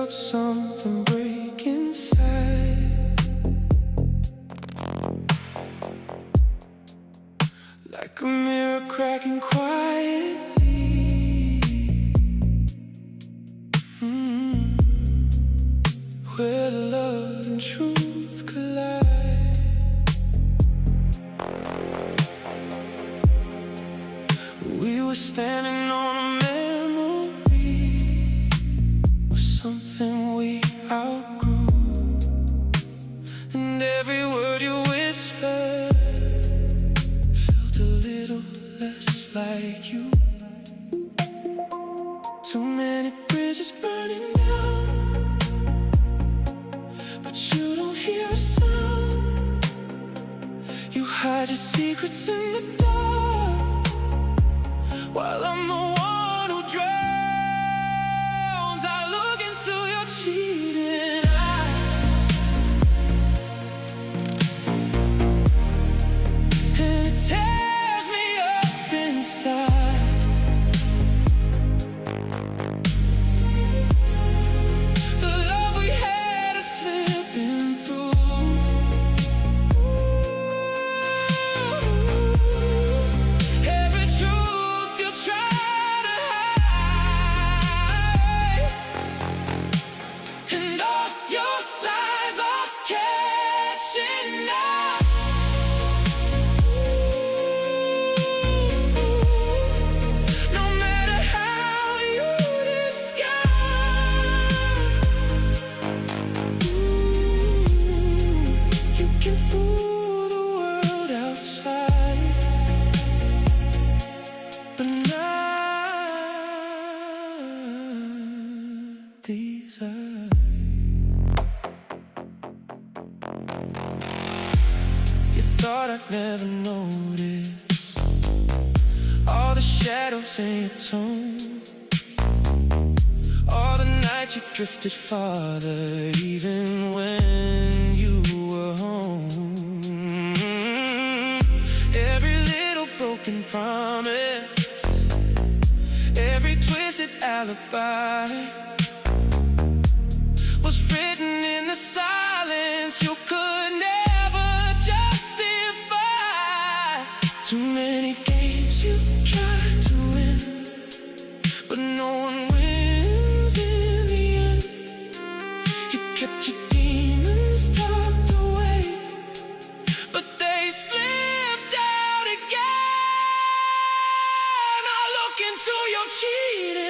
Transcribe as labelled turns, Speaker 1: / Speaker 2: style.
Speaker 1: felt something break inside, like a mirror cracking quietly, where love and truth collide. We were standing on a memory of something we outgrew, and every word you whispered felt a little less like you. Too many bridges burning down, but you don't hear a sound. You hide your secrets in the dark, while I'm the one who drowns. I look into your cheating eyes, and it tears me up inside. The love we had is slipping through. Every truth you try to hide, and all your lies are catching up. No matter how you disguise, you can fool the world outside, but not these eyes. You thought I'd never notice all the shadows in your tone, all the nights you drifted farther, even when you were home. Every little broken promise, every twisted alibi was written in the silence you could never justify. Too many games you tried to win, but no one wins in the end. You kept your demons tucked away, but they slipped out again. I look into your cheating